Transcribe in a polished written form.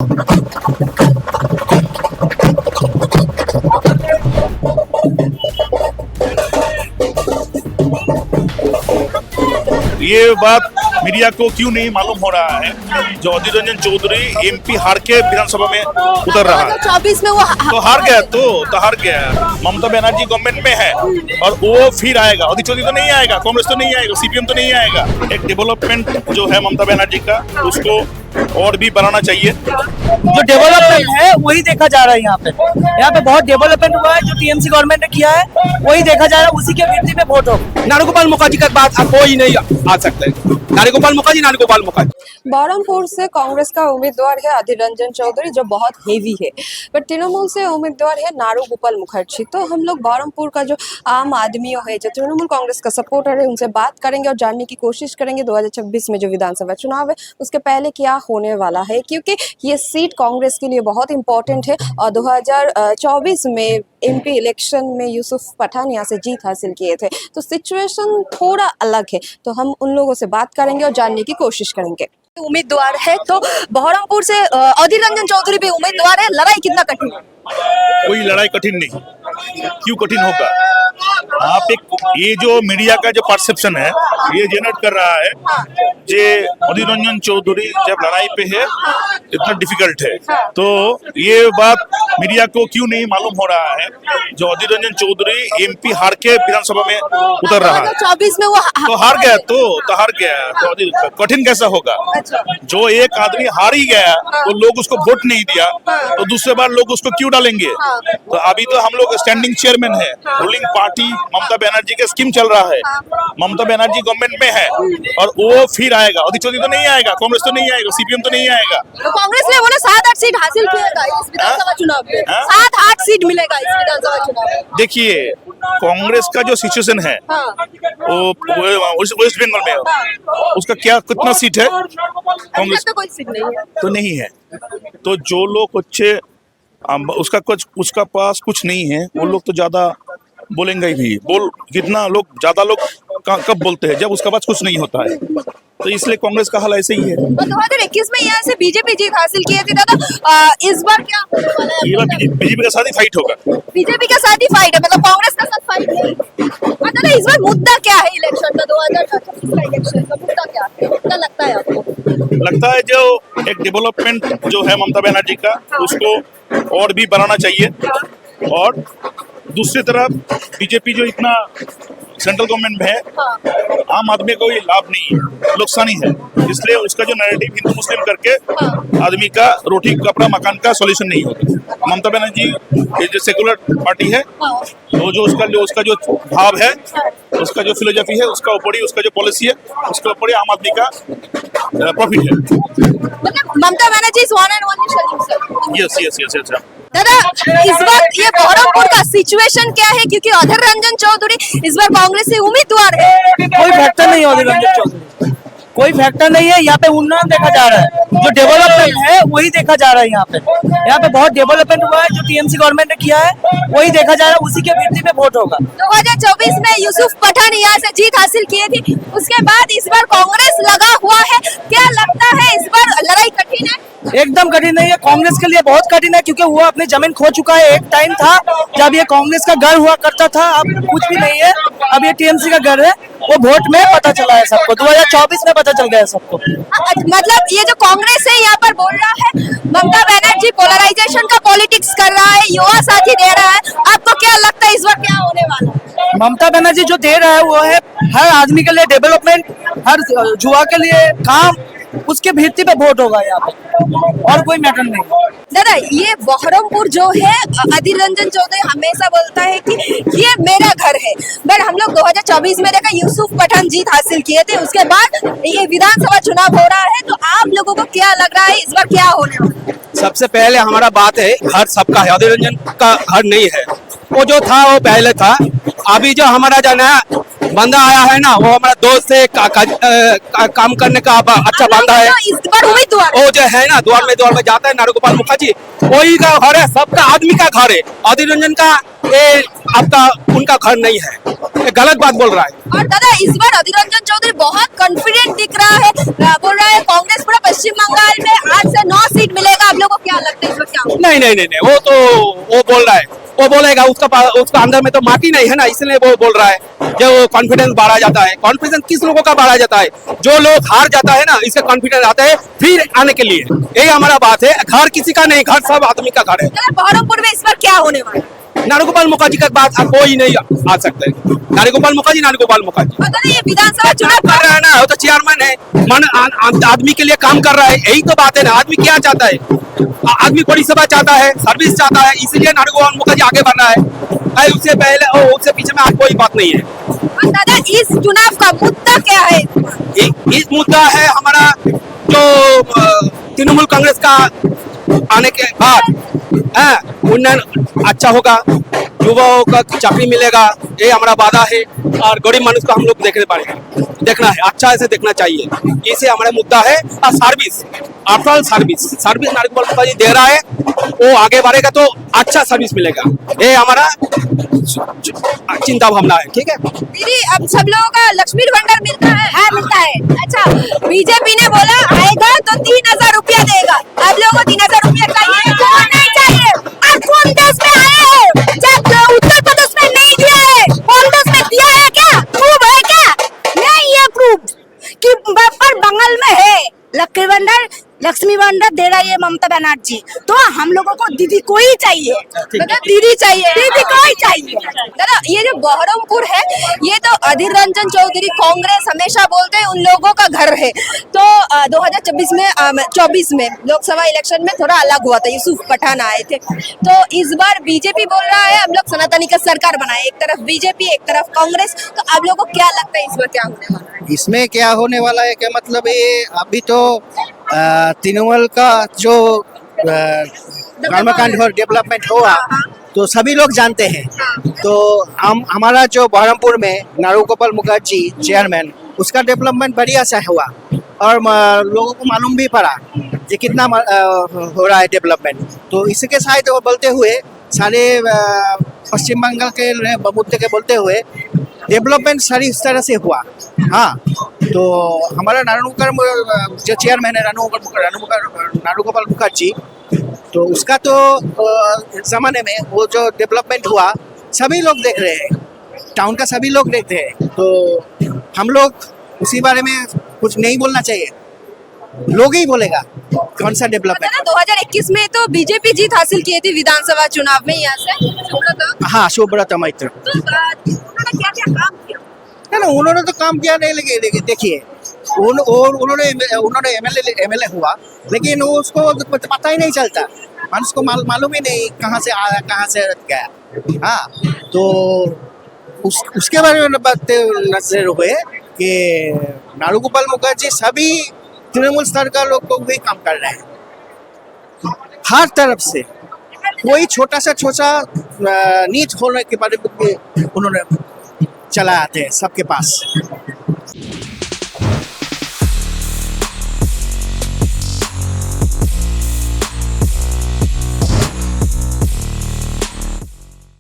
ये बात मीडिया को क्यों नहीं मालूम हो रहा है। जो अधीर रंजन चौधरी एमपी हार के विधानसभा में उतर रहा है, 2024 में वो तो हार गया, तो हार गया। ममता बनर्जी गवर्नमेंट में है और वो फिर आएगा। अधीर चौधरी तो नहीं आएगा, कांग्रेस तो नहीं आएगा, सीपीएम तो नहीं आएगा। एक डेवलपमेंट जो है ममता बनर्जी का, उसको और भी बढ़ाना चाहिए। जो डेवलपमेंट है वही देखा जा रहा है यहाँ पे बहुत डेवलपमेंट हुआ है। जो टीएमसी गवर्नमेंट ने किया है वही देखा जा रहा है, उसी के भित्ति पे वोट हो। नानुगोपाल मुखर्जी का बात अब कोई नहीं आ सकते। नानुगोपाल मुखर्जी। बहरमपुर से कांग्रेस का उम्मीदवार है अधीर रंजन चौधरी, जो बहुत हेवी है, पर तृणमूल से उम्मीदवार है नारुगोपाल मुखर्जी। तो हम लोग बहरमपुर का जो आम आदमी है, जो तृणमूल कांग्रेस का सपोर्टर है, उनसे बात करेंगे और जानने की कोशिश करेंगे 2026 में जो विधानसभा चुनाव है उसके पहले क्या होने वाला है, क्योंकि ये सीट कांग्रेस के लिए बहुत इंपॉर्टेंट है। और 2024 में एमपी इलेक्शन में यूसुफ पठान यहाँ से जीत हासिल किए थे, तो सिचुएशन थोड़ा अलग है। तो हम उन लोगों से बात करेंगे और जानने की कोशिश करेंगे। उम्मीदवार है तो बहरमपुर से अधीर रंजन चौधरी भी उम्मीदवार है, लड़ाई कितना कठिन है? कोई लड़ाई कठिन नहीं। क्यों कठिन होगा? आप ये जो मीडिया का जो परसेप्शन है ये जनरेट कर रहा है कि अधीर रंजन चौधरी जब लड़ाई पे है इतना डिफिकल्ट है। तो ये बात मीडिया को क्यों नहीं मालूम हो रहा है। जो अधीर रंजन चौधरी एमपी हार के विधानसभा में उतर रहा है, 2024 में वो तो हार गया, तो हार गया। तो कठिन कैसा होगा? जो एक आदमी हार ही गया तो लोग उसको वोट नहीं दिया, तो दूसरे बार लोग उसको क्यों डालेंगे? तो अभी तो हम लोग स्टैंडिंग चेयरमैन है, रूलिंग पार्टी ममता बनर्जी के स्कीम चल रहा है। ममता बनर्जी गवर्नमेंट में है और वो फिर आएगा। अधीर चौधरी तो नहीं आएगा, कांग्रेस तो नहीं आएगा, सीपीएम तो नहीं आएगा। तो कांग्रेस ने बोला 7-8 सीट हासिल किएगा इस विधानसभा चुनाव में, 7-8 सीट मिलेगा इस विधानसभा चुनाव में। देखिए, कांग्रेस का जो सिचुएशन है वो वेस्ट बंगाल में उसका क्या कितना सीट है? कांग्रेस तो कोई सीट नहीं है, तो नहीं है। तो जो लोग अच्छे उसका पास कुछ नहीं है, वो लोग तो ज्यादा बोलेंगे ही। कितना लोग ज्यादा लोग कब बोलते हैं? जब उसका पास कुछ नहीं होता है। तो इसलिए कांग्रेस का हाल ऐसे ही है। 2021 में यहाँ से बीजेपी जीत हासिल किए थे दादा, इस बार क्या होने वाला है? बीजेपी के साथ ही फाइट होगा। बीजेपी के साथ ही फाइट है, मतलब कांग्रेस के साथ फाइट नहीं। और दादा इस बार मुद्दा क्या है इलेक्शन का? 2024 का इलेक्शन का मुद्दा क्या है? क्या लगता है आपको? लगता है जो एक डेवलपमेंट जो है ममता बनर्जी का, उसको और भी बढ़ाना चाहिए। और दूसरी तरफ बीजेपी जो इतना सेंट्रल गवर्नमेंट में है, आम आदमी को ये लाभ नहीं है, नुकसानी है। इसलिए उसका जो नैरेटिव हिंदू मुस्लिम करके आदमी का रोटी कपड़ा मकान का सॉल्यूशन नहीं होता। ममता बनर्जी ये जो सेकुलर पार्टी है, वो जो उसका जो भाव है, उसका जो फिलोसफी है, उसका ऊपर ही उसका जो पॉलिसी है, उसके ऊपर ही आम आदमी का प्रॉफिट है। मतलब Mamata Banerjee is one and only solution. Yes. दादा इस बार ये बहरमपुर का सिचुएशन क्या है, क्योंकि अधीर रंजन चौधरी इस बार कांग्रेस से उम्मीदवार है? कोई फैक्टर नहीं है अधीर रंजन चौधरी, कोई फैक्टर नहीं है। यहाँ पे उन्नयन देखा जा रहा है, जो डेवलपमेंट है वही देखा जा रहा है। यहाँ पे बहुत डेवलपमेंट हुआ है। जो टीएमसी गवर्नमेंट ने किया है वही देखा जा रहा है, उसी के भित्ति पे वोट होगा। 2024 में यूसुफ पठान यहाँ से जीत हासिल किए थे, उसके बाद इस बार कांग्रेस लगा हुआ है। क्या लगता है इस बार लड़ाई कठिन है? एकदम कठिन नहीं है, कांग्रेस के लिए बहुत कठिन है, क्योंकि वो अपनी जमीन खो चुका है। एक टाइम था जब ये कांग्रेस का घर हुआ करता था, अब कुछ भी नहीं है। अब ये टीएमसी का घर है, वो वोट में पता चला है सबको, 2024 में पता चल गया है सबको। मतलब ये जो कांग्रेस है यहाँ पर बोल रहा है ममता बनर्जी पोलराइजेशन का पॉलिटिक्स कर रहा है, युवा साथी दे रहा है। आपको क्या लगता है इस बार क्या होने वाला है? ममता बनर्जी जो दे रहा है वो है हर आदमी के लिए डेवलपमेंट, हर युवा के लिए काम, उसके भित्ति पे वोट होगा यहाँ पे, और कोई मैटर नहीं। दादा ये बहरमपुर जो है, अधीर रंजन चौधरी हमेशा बोलता है कि ये मेरा घर है, बट हम लोग 2024 में देखा यूसुफ पठान जीत हासिल किए थे, उसके बाद ये विधानसभा चुनाव हो रहा है। तो आप लोगों को क्या लग रहा है इस बार क्या होने वाला है? सबसे पहले हमारा बात है, घर सबका है, अधीर रंजन का घर नहीं है। वो जो था वो पहले था। अभी जो हमारा जो नया बंदा आया है ना, वो हमारा दोस्त से काम करने का अच्छा बंदा है। वो जो है ना द्वार में जाता है, नारुगोपाल मुखर्जी, वही का घर है, सबका आदमी का घर है। अधीर रंजन का ये आपका उनका घर नहीं है, ये गलत बात बोल रहा है। और दादा इस बार अधीर रंजन चौधरी बहुत कॉन्फिडेंट दिख रहा है, बोल रहा है कांग्रेस पूरा पश्चिम बंगाल में 8 से 9 सीट मिलेगा। आप लोगों को क्या लगता है इस बार क्या होगा? नहीं, वो तो वो बोल रहा है, वो बोलेगा, उसका अंदर में तो माटी नहीं है ना, इसलिए वो बोल रहा है। जो कॉन्फिडेंस बढ़ा जाता है, कॉन्फिडेंस किस लोगों का बढ़ा जाता है? जो लोग हार जाता है ना, इससे कॉन्फिडेंस आता है फिर आने के लिए। यही हमारा बात है, घर किसी का नहीं, घर सब आदमी का घर है। दादा बहरमपुर में इस बार क्या होने वाला है? नारुगोपाल मुखर्जी का बात कोई नहीं आ सकते। नारुगोपाल मुखर्जी। और दादा ये विधानसभा चुनाव कर रहा है ना, वो तो चेयरमैन है, आदमी के लिए काम कर रहा है, यही तो बात है ना। आदमी क्या चाहता है? आदमी बड़ी सभा चाहता है, सर्विस चाहता है, इसीलिए नारुगोपाल मुखर्जी आगे बढ़ रहा है। उससे पहले उससे पीछे में आज कोई बात नहीं है। और दादा इस चुनाव का मुद्दा क्या है? इस मुद्दा है हमारा जो तृणमूल कांग्रेस का आने के बाद उन्नयन अच्छा होगा, युवाओं का चाकरी मिलेगा, ये हमारा वादा है। और गरीब मनुष्य को हम लोग देखना है, अच्छा से देखना चाहिए, इसे हमारा मुद्दा है। और सर्विस, आफ्टर सर्विस नारुगोपाल मुखर्जी दे रहा है, वो आगे बढ़ेगा तो अच्छा सर्विस मिलेगा, ये हमारा चिंता भावना है। ठीक है दीदी, अब सब लोगों का लक्ष्मी भंडार मिलता है? हाँ मिलता है। अच्छा, बीजेपी ने बोला आएगा तो 3,000 रुपया देगा। आप लोगों को 3,000 रुपया चाहिए? नहीं चाहिए। आप कौन देश में आए हैं जब उत्तर प्रदेश में नहीं दिया है? कौन देश में दिया है? क्या प्रूफ है? क्या नहीं है प्रूफ कि पर बंगाल में है लक्ष्मी भंडार दे रहा है ममता बनर्जी। तो हम लोगों को दीदी को ही चाहिए, दीदी को ही चाहिए। दादा ये जो बहरमपुर है, ये तो अधीर रंजन चौधरी कांग्रेस हमेशा बोलते हैं उन लोगों का घर है। तो 2024 में लोकसभा इलेक्शन में थोड़ा अलग हुआ था, यूसुफ पठान आए थे। तो इस बार बीजेपी बोल रहा है हम लोग सनातनी का सरकार बनाए, एक तरफ बीजेपी एक तरफ कांग्रेस। तो आप लोगों को क्या लगता है इस बार क्या होने वाला है? इसमें क्या होने वाला है, क्या मतलब ये अभी तो तृणमूल का जो कर्मकांड और डेवलपमेंट हुआ तो सभी लोग जानते हैं। तो हमारा जो बहरमपुर में नारुगोपाल मुखर्जी चेयरमैन, उसका डेवलपमेंट बढ़िया सा हुआ और लोगों को मालूम भी पड़ा कि कितना हो रहा है डेवलपमेंट। तो इसके साथ वो बोलते हुए सारे पश्चिम बंगाल के मुद्दे के बोलते हुए डेवलपमेंट सारी इस तरह से हुआ। हाँ, तो हमारा जो चेयरमैन है नारुगोपाल मुखर्जी, तो उसका तो जमाने में वो जो डेवलपमेंट हुआ सभी लोग देख रहे हैं, टाउन का सभी लोग देखते हैं। तो हम लोग उसी बारे में कुछ नहीं बोलना चाहिए, लोग ही बोलेगा कौन सा डेवलपमेंट। 2021 में तो बीजेपी जीत हासिल की थी विधानसभा चुनाव में यहाँ से। हाँ, सुब्रत मैत्र। तो उन्होंने क्या क्या काम किया? ना उन्होंने तो काम किया नहीं, लेकिन देखिए उन्होंने एमएलए हुआ, लेकिन उसको पता ही नहीं चलता, उसको मालूम ही नहीं कहाँ से आया कहाँ से गया। हाँ, तो उसके बारे में बात नजर हुए कि नारुगोपाल मुखर्जी सभी तृणमूल स्तर का लोग को भी काम कर रहे हैं हर तरफ से। कोई छोटा नीच होने के बारे में उन्होंने चला आते हैं सबके पास।